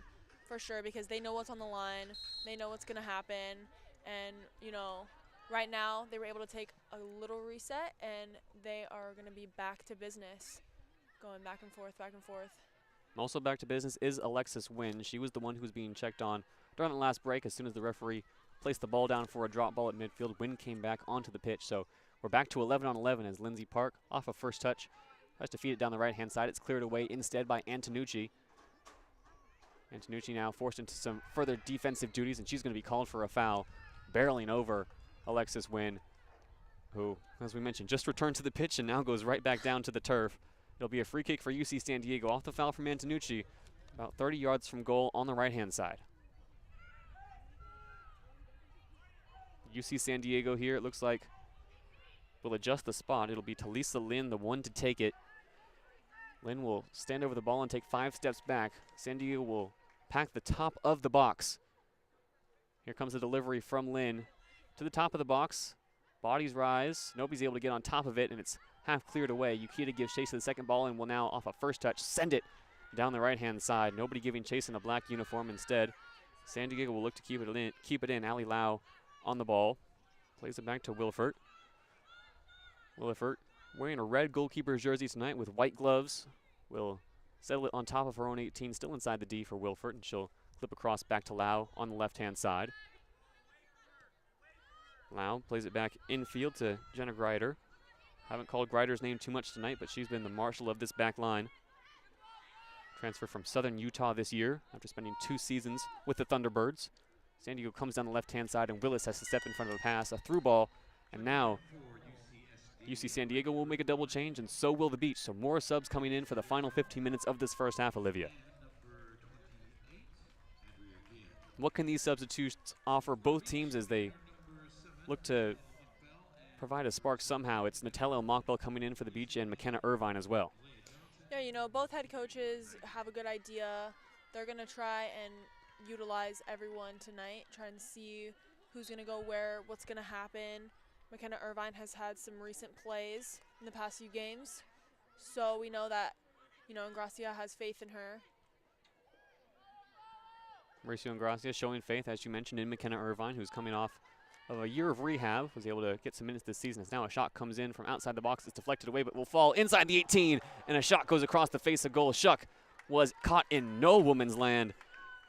for sure, because they know what's on the line, they know what's going to happen, and, you know, right now they were able to take a little reset, and they are going to be back to business, going back and forth. Also back to business is Alexis Wynn. She was the one who was being checked on during the last break. As soon as the referee placed the ball down for a drop ball at midfield, Wynn came back onto the pitch. So we're back to 11 on 11 as Lindsay Park, off a first touch, tries to feed it down the right-hand side. It's cleared away instead by Antonucci. Antonucci now forced into some further defensive duties, and she's going to be called for a foul, barreling over Alexis Wynn, who, as we mentioned, just returned to the pitch and now goes right back down to the turf. It'll be a free kick for UC San Diego off the foul from Antonucci, about 30 yards from goal on the right-hand side. UC San Diego here, it looks like, will adjust the spot. It'll be Talisa Lynn, the one to take it. Lynn will stand over the ball and take 5 steps back. San Diego will pack the top of the box. Here comes the delivery from Lynn to the top of the box. Bodies rise. Nobody's able to get on top of it, and it's half cleared away. Yukita gives chase to the second ball and will now, off a first touch, send it down the right-hand side. Nobody giving chase in a black uniform. Instead, San Diego will look to keep it in. Ali Lau on the ball. Plays it back to Wilfert. Wilfert wearing a red goalkeeper's jersey tonight with white gloves. Will settle it on top of her own 18, still inside the D for Wilfert, and she'll flip across back to Lau on the left-hand side. Lau plays it back infield to Jenna Greider. Haven't called Greider's name too much tonight, but she's been the marshal of this back line. Transfer from Southern Utah this year after spending 2 seasons with the Thunderbirds. San Diego comes down the left-hand side, and Willis has to step in front of the pass, a through ball, and now UC San Diego will make a double change, and so will the Beach. So more subs coming in for the final 15 minutes of this first half, Olivia. What can these substitutes offer both teams as they look to provide a spark somehow? It's Nutella Mockbell coming in for the Beach and McKenna Irvine as well. Yeah, you know, both head coaches have a good idea. They're going to try and utilize everyone tonight, try and see who's going to go where, what's going to happen. McKenna Irvine has had some recent plays in the past few games, so we know that, you know, Ingracia has faith in her. Mauricio Ingracia showing faith, as you mentioned, in McKenna Irvine, who's coming off of a year of rehab, was able to get some minutes this season. As now a shot comes in from outside the box. It's deflected away, but will fall inside the 18, and a shot goes across the face of goal. Shuck was caught in no woman's land,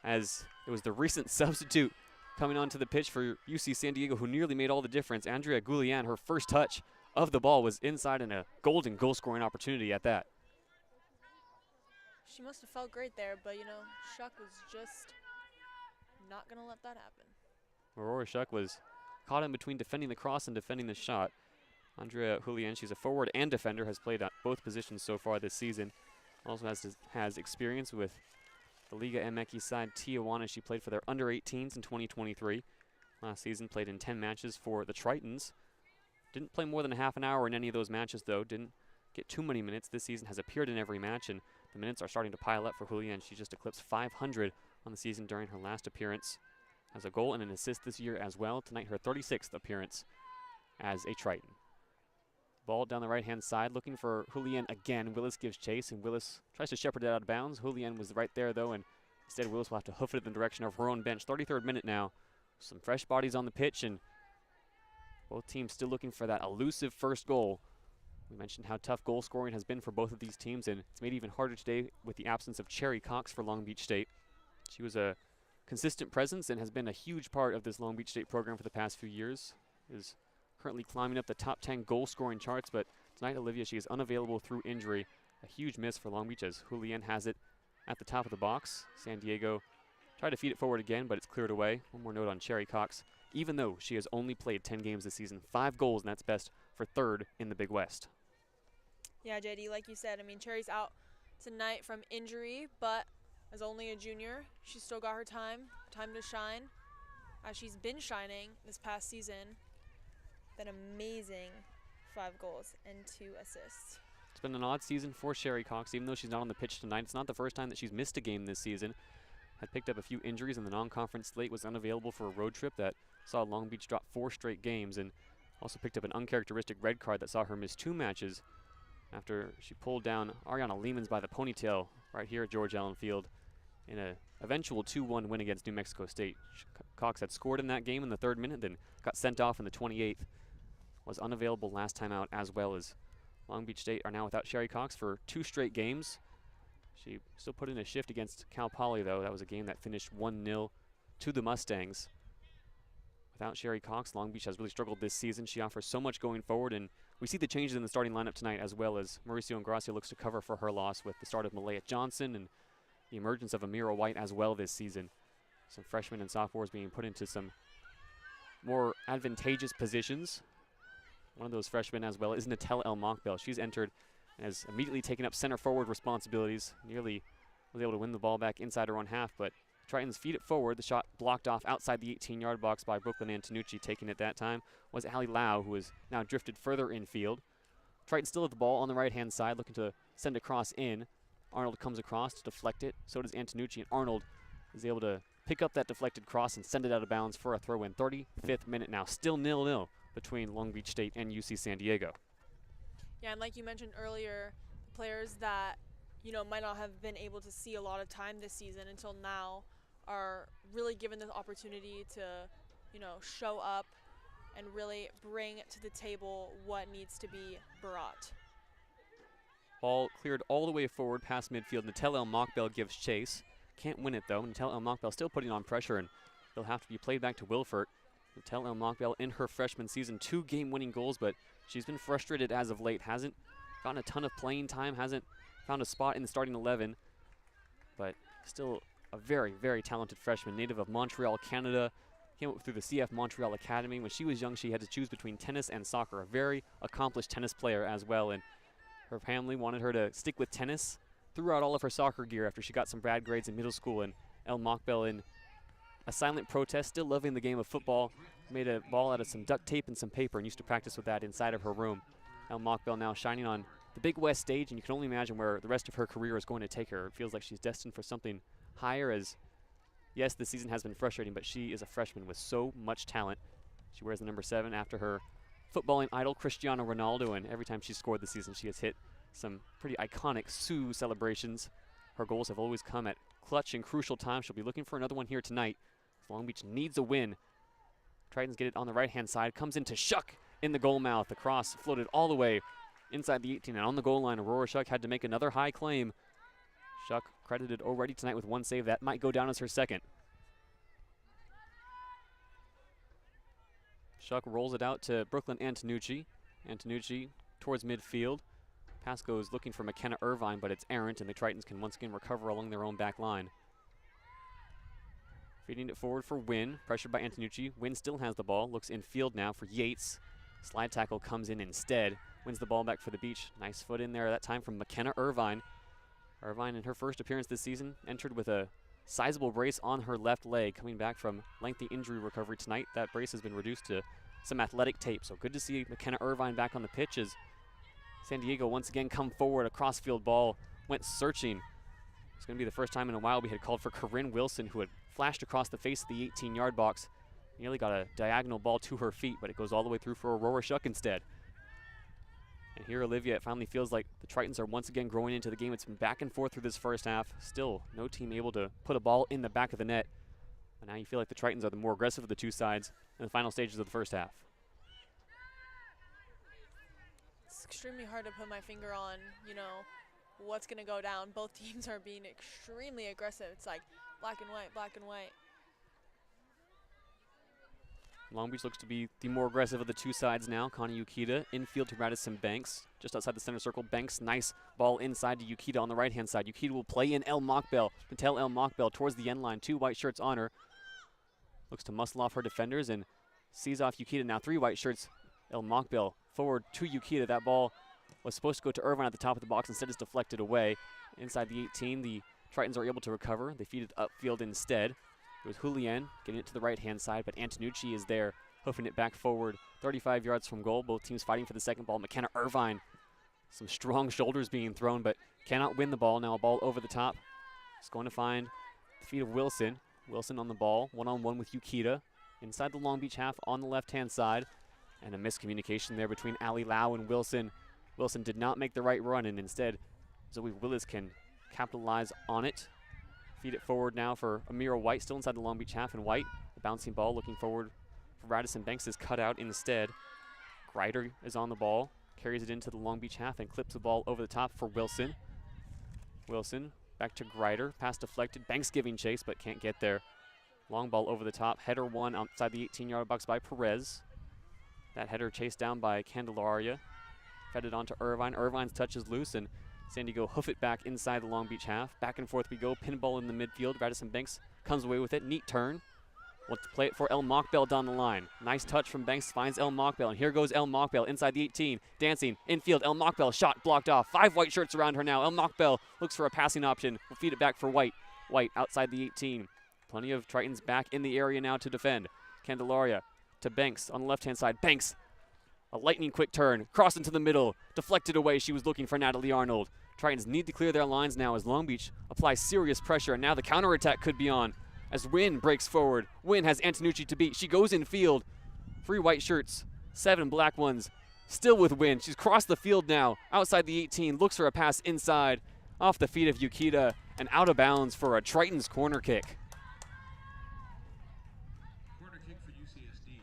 as it was the recent substitute coming onto the pitch for UC San Diego who nearly made all the difference. Andrea Goulian, her first touch of the ball was inside, and a golden goal-scoring opportunity at that. She must have felt great there, but, you know, Shuck was just not going to let that happen. Aurora Shuck was caught in between defending the cross and defending the shot. Andrea Julian, she's a forward and defender, has played at both positions so far this season. Also has experience with the Liga MX side Tijuana. She played for their under-18s in 2023. Last season played in 10 matches for the Tritons. Didn't play more than a half an hour in any of those matches, though. Didn't get too many minutes. This season has appeared in every match, and the minutes are starting to pile up for Julian. She just eclipsed 500 on the season during her last appearance. Has a goal and an assist this year as well. Tonight, her 36th appearance as a Triton. Ball down the right-hand side, looking for Julian again. Willis gives chase, and Willis tries to shepherd it out of bounds. Julian was right there, though, and instead Willis will have to hoof it in the direction of her own bench. 33rd minute now. Some fresh bodies on the pitch, and both teams still looking for that elusive first goal. We mentioned how tough goal scoring has been for both of these teams, and it's made even harder today with the absence of Cherry Cox for Long Beach State. She was a consistent presence and has been a huge part of this Long Beach State program for the past few years. Is currently climbing up the top 10 goal scoring charts, but tonight, Olivia, she is unavailable through injury. A huge miss for Long Beach as Julian has it at the top of the box. San Diego tried to feed it forward again, but it's cleared away. One more note on Cherry Cox. Even though she has only played 10 games this season, 5 goals, and that's best for 3rd in the Big West. Yeah, JayDe, like you said, I mean, Cherry's out tonight from injury, but as only a junior, she's still got her time to shine, as she's been shining this past season. An amazing 5 goals and 2 assists. It's been an odd season for Cherry Cox, even though she's not on the pitch tonight. It's not the first time that she's missed a game this season. Had picked up a few injuries in the non-conference slate, was unavailable for a road trip that saw Long Beach drop 4 straight games, and also picked up an uncharacteristic red card that saw her miss 2 matches after she pulled down Ariana Lehmans by the ponytail right here at George Allen Field in an eventual 2-1 win against New Mexico State. Cox had scored in that game in the 3rd minute, then got sent off in the 28th. Was unavailable last time out, as well as Long Beach State are now without Cherry Cox for 2 straight games. She still put in a shift against Cal Poly, though. That was a game that finished 1-0 to the Mustangs. Without Cherry Cox, Long Beach has really struggled this season. She offers so much going forward, and we see the changes in the starting lineup tonight, as well as Mauricio Ingracia looks to cover for her loss with the start of Malaya Johnson and the emergence of Amira White as well this season. Some freshmen and sophomores being put into some more advantageous positions. One of those freshmen as well is Nutella Mockbell. She's entered and has immediately taken up center forward responsibilities. Nearly was able to win the ball back inside her own half, but Tritons feed it forward. The shot blocked off outside the 18-yard box by Brooklyn Antonucci. Taking it that time was Ali Lau, who has now drifted further infield. Triton still at the ball on the right-hand side, looking to send a cross in. Arnold comes across to deflect it. So does Antonucci, and Arnold is able to pick up that deflected cross and send it out of bounds for a throw-in. 35th minute now, still 0-0 between Long Beach State and UC San Diego. Yeah, and like you mentioned earlier, the players that, might not have been able to see a lot of time this season until now are really given the opportunity to, show up and really bring to the table what needs to be brought. Ball cleared all the way forward past midfield. Natel El-Mokbel gives chase. Can't win it, though. Natel El-Mokbel still putting on pressure, and it'll have to be played back to Wilfert. Natel El-Mokbel in her freshman season, 2 game-winning goals, but she's been frustrated as of late. Hasn't gotten a ton of playing time, hasn't found a spot in the starting 11, but still a very, very talented freshman, native of Montreal, Canada. Came up through the CF Montreal Academy. When she was young, she had to choose between tennis and soccer. A very accomplished tennis player as well, and her family wanted her to stick with tennis. Threw out all of her soccer gear after she got some bad grades in middle school, and El-Mokbel, in a silent protest, still loving the game of football, made a ball out of some duct tape and some paper and used to practice with that inside of her room. El-Mokbel now shining on the Big West stage, and you can only imagine where the rest of her career is going to take her. It feels like she's destined for something higher, as yes, this season has been frustrating, but she is a freshman with so much talent. She wears the number 7 after her footballing idol, Cristiano Ronaldo, and every time she's scored this season, she has hit some pretty iconic Sioux celebrations. Her goals have always come at clutch and crucial times. She'll be looking for another one here tonight. Long Beach needs a win. Tritons get it on the right-hand side. Comes into Shuck in the goal mouth. The cross floated all the way inside the 18, and on the goal line, Aurora Shuck had to make another high claim. Shuck credited already tonight with 1 save. That might go down as her second. Shuck rolls it out to Brooklyn Antonucci. Antonucci towards midfield. Pass goes looking for McKenna Irvine, but it's errant, and the Tritons can once again recover along their own back line. Feeding it forward for Wynn, pressured by Antonucci. Wynn still has the ball, looks in field now for Yates. Slide tackle comes in instead, wins the ball back for the Beach. Nice foot in there that time from McKenna Irvine. Irvine, in her first appearance this season, entered with a sizable brace on her left leg, coming back from lengthy injury recovery tonight. That brace has been reduced to some athletic tape, so good to see McKenna Irvine back on the pitch as San Diego once again come forward. A crossfield ball went searching. It's going to be the first time in a while we had called for Corinne Wilson, who had flashed across the face of the 18-yard box. Nearly got a diagonal ball to her feet, but it goes all the way through for Aurora Shuck instead. And here, Olivia, it finally feels like the Tritons are once again growing into the game. It's been back and forth through this first half. Still, no team able to put a ball in the back of the net. But now you feel like the Tritons are the more aggressive of the two sides in the final stages of the first half. It's extremely hard to put my finger on, what's going to go down. Both teams are being extremely aggressive. It's like black and white, black and white. Long Beach looks to be the more aggressive of the two sides now. Connie Yukita infield to Radisson Banks, just outside the center circle. Banks, nice ball inside to Yukita on the right-hand side. Yukita will play in El-Mokbel. Patel El-Mokbel towards the end line. 2 white shirts on her. Looks to muscle off her defenders and sees off Yukita. Now 3 white shirts. El-Mokbel forward to Yukita. That ball was supposed to go to Irvine at the top of the box. Instead, it's deflected away. Inside the 18, the Tritons are able to recover. They feed it upfield instead. It was Julian getting it to the right-hand side, but Antonucci is there, hoofing it back forward 35 yards from goal. Both teams fighting for the second ball. McKenna Irvine, some strong shoulders being thrown, but cannot win the ball. Now a ball over the top. It's going to find the feet of Wilson. Wilson on the ball, one-on-one with Yukita. Inside the Long Beach half on the left-hand side. And a miscommunication there between Ali Lau and Wilson. Wilson did not make the right run, and instead Zoe Willis can capitalize on it. Feed it forward now for Amira White, still inside the Long Beach half, and White, the bouncing ball, looking forward for Radisson Banks, is cut out instead. Greider is on the ball, carries it into the Long Beach half, and clips the ball over the top for Wilson. Wilson back to Greider, pass deflected, Banks giving chase, but can't get there. Long ball over the top, header one outside the 18-yard box by Perez. That header chased down by Candelaria, fed it on to Irvine. Irvine's touch is loose, and San Diego hoof it back inside the Long Beach half. Back and forth we go. Pinball in the midfield. Radisson Banks comes away with it. Neat turn. Wants to play it for El-Mokbel down the line. Nice touch from Banks. Finds El-Mokbel. And here goes El-Mokbel inside the 18. Dancing. Infield. El-Mokbel. Shot blocked off. 5 white shirts around her now. El-Mokbel looks for a passing option. Will feed it back for White. White outside the 18. Plenty of Tritons back in the area now to defend. Candelaria to Banks on the left-hand side. Banks. A lightning quick turn, cross into the middle, deflected away. She was looking for Natalie Arnold. Tritons need to clear their lines now as Long Beach applies serious pressure, and now the counterattack could be on as Wynn breaks forward. Wynn has Antonucci to beat. She goes in field. 3 white shirts, 7 black ones, still with Wynn. She's crossed the field now, outside the 18, looks for a pass inside. off the feet of Yukita and out of bounds for a Tritons corner kick. Corner kick for UCSD.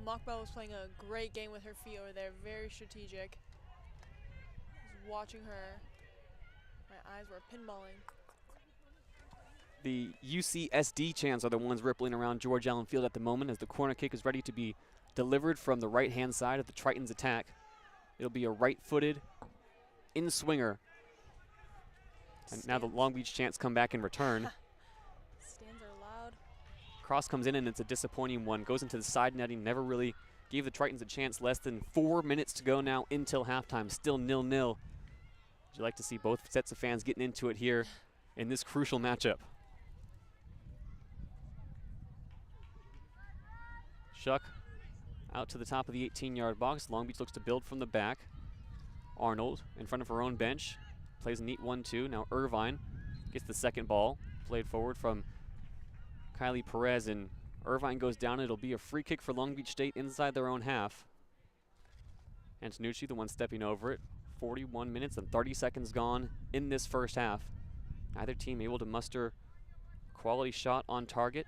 Mockbell was playing a great game with her feet over there, very strategic. Just watching her, my eyes were pinballing. The UCSD chants are the ones rippling around George Allen Field at the moment as the corner kick is ready to be delivered from the right-hand side of the Tritons attack. It'll be a right-footed in-swinger. And now the Long Beach chants come back in return. Stands are loud. Cross comes in and it's a disappointing one. Goes into the side netting, never really gave the Tritons a chance. Less than 4 minutes to go now until halftime, still 0-0. Would you like to see both sets of fans getting into it here in this crucial matchup? Shuck out to the top of the 18-yard box. Long Beach looks to build from the back. Arnold in front of her own bench. Plays a neat 1-2. Now Irvine gets the second ball. Played forward from Kylie Perez, and Irvine goes down. It'll be a free kick for Long Beach State inside their own half. Antonucci, the one stepping over it. 41 minutes and 30 seconds gone in this first half. Neither team able to muster a quality shot on target.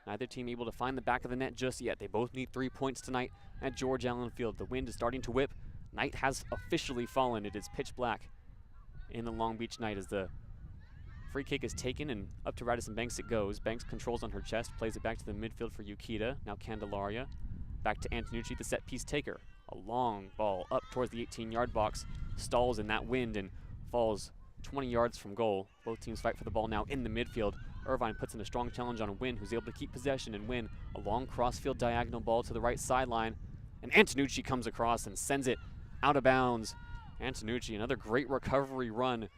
Neither team able to find the back of the net just yet. They both need 3 points tonight at George Allen Field. The wind is starting to whip. Night has officially fallen. It is pitch black in the Long Beach night as the free kick is taken and up to Radisson Banks it goes. Banks controls on her chest, plays it back to the midfield for Yukita. Now Candelaria. Back to Antonucci, the set piece taker. A long ball up towards the 18-yard box. Stalls in that wind and falls 20 yards from goal. Both teams fight for the ball now in the midfield. Irvine puts in a strong challenge on Wynn, who's able to keep possession and win a long crossfield diagonal ball to the right sideline. And Antonucci comes across and sends it out of bounds. Antonucci, another great recovery run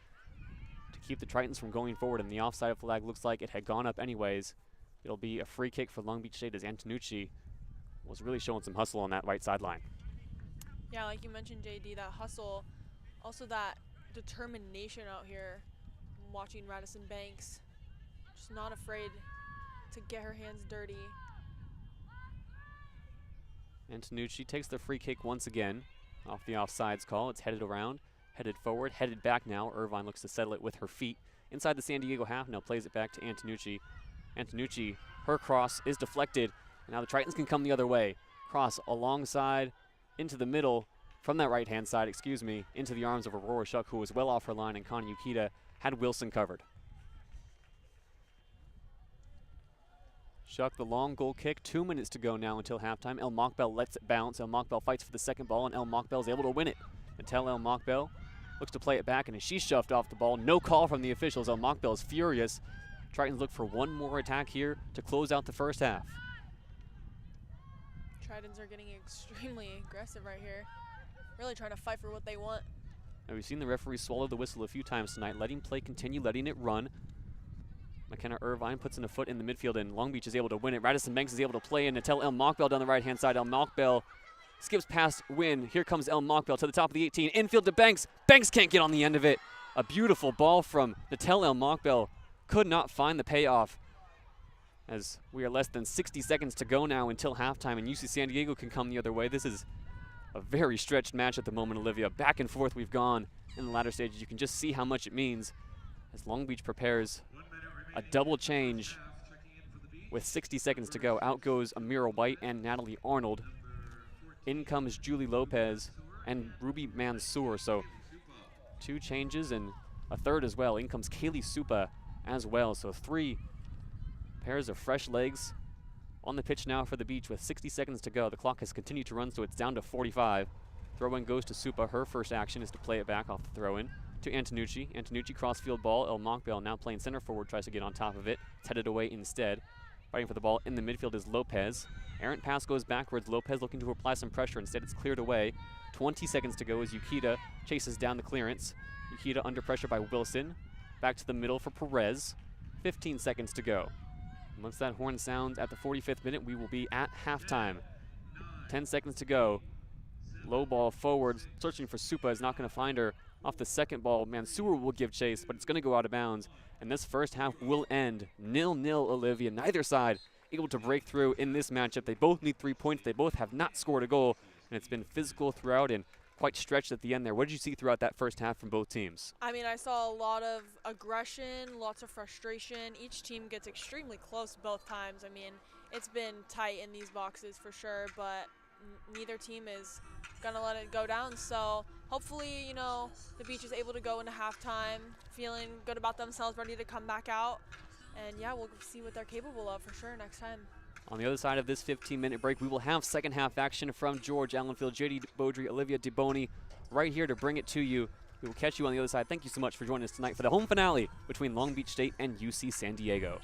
to keep the Tritons from going forward, and the offside flag looks like it had gone up anyways. It'll be a free kick for Long Beach State as Antonucci was really showing some hustle on that right sideline. Yeah, like you mentioned, JayDe, that hustle, also that determination out here. Watching Radisson Banks, just not afraid to get her hands dirty. Antonucci takes the free kick once again off the offsides call. It's headed around, headed forward, headed back now. Irvine looks to settle it with her feet inside the San Diego half. Now plays it back to Antonucci. Antonucci, her cross is deflected. And now the Tritons can come the other way. Cross alongside into the middle from that right-hand side, into the arms of Aurora Shuck, who was well off her line, and Connie Yukita had Wilson covered. Shuck, the long goal kick. 2 minutes to go now until halftime. El Mockbell lets it bounce. El Mockbell fights for the second ball, and El Mockbell is able to win it. Until El Mockbell looks to play it back, and as she's shoved off the ball, no call from the officials. El Mockbell is furious. Tritons look for one more attack here to close out the first half. Tritons are getting extremely aggressive right here. Really trying to fight for what they want. Now we've seen the referee swallow the whistle a few times tonight, letting play continue, letting it run. McKenna Irvine puts in a foot in the midfield, and Long Beach is able to win it. Radisson Banks is able to play in to tell El Mockbell down the right-hand side. El Mockbell skips past Wynn. Here comes El Mockbell to the top of the 18. Infield to Banks. Banks can't get on the end of it. A beautiful ball from Natel El Mockbell. Could not find the payoff. As we are less than 60 seconds to go now until halftime, and UC San Diego can come the other way. This is a very stretched match at the moment, Olivia. Back and forth we've gone in the latter stages. You can just see how much it means as Long Beach prepares a double change with 60 seconds to go. Out goes Amira White and Natalie Arnold. In comes Julie Lopez and Ruby Mansour. So 2 changes and a third as well. In comes Kaylee Supa as well. So 3 pairs of fresh legs on the pitch now for the Beach with 60 seconds to go. The clock has continued to run, so it's down to 45. Throw-in goes to Supa. Her first action is to play it back off the throw-in to Antonucci. Antonucci crossfield ball. El Mockbell now playing center forward, tries to get on top of it. It's headed away instead. Fighting for the ball in the midfield is Lopez. Errant pass goes backwards. Lopez looking to apply some pressure. Instead, it's cleared away. 20 seconds to go as Yukita chases down the clearance. Yukita under pressure by Wilson. Back to the middle for Perez. 15 seconds to go. Once that horn sounds at the 45th minute, we will be at halftime. 10 seconds to go. Low ball forward, searching for Supa, is not going to find her. Off the second ball, Mansour will give chase, but it's going to go out of bounds. And this first half will end 0-0, Olivia. Neither side able to break through in this matchup. They both need 3 points. They both have not scored a goal, and it's been physical throughout and quite stretched at the end there. What did you see throughout that first half from both teams? I mean, I saw a lot of aggression, lots of frustration. Each team gets extremely close both times. I mean, it's been tight in these boxes for sure, but neither team is gonna let it go down. So hopefully, you know, the Beach is able to go into halftime feeling good about themselves, ready to come back out. And yeah, we'll see what they're capable of for sure next time. On the other side of this 15-minute break, we will have second half action from George Allenfield, JayDe, Beaudry, Olivia, DiBoni right here to bring it to you. We will catch you on the other side. Thank you so much for joining us tonight for the home finale between Long Beach State and UC San Diego.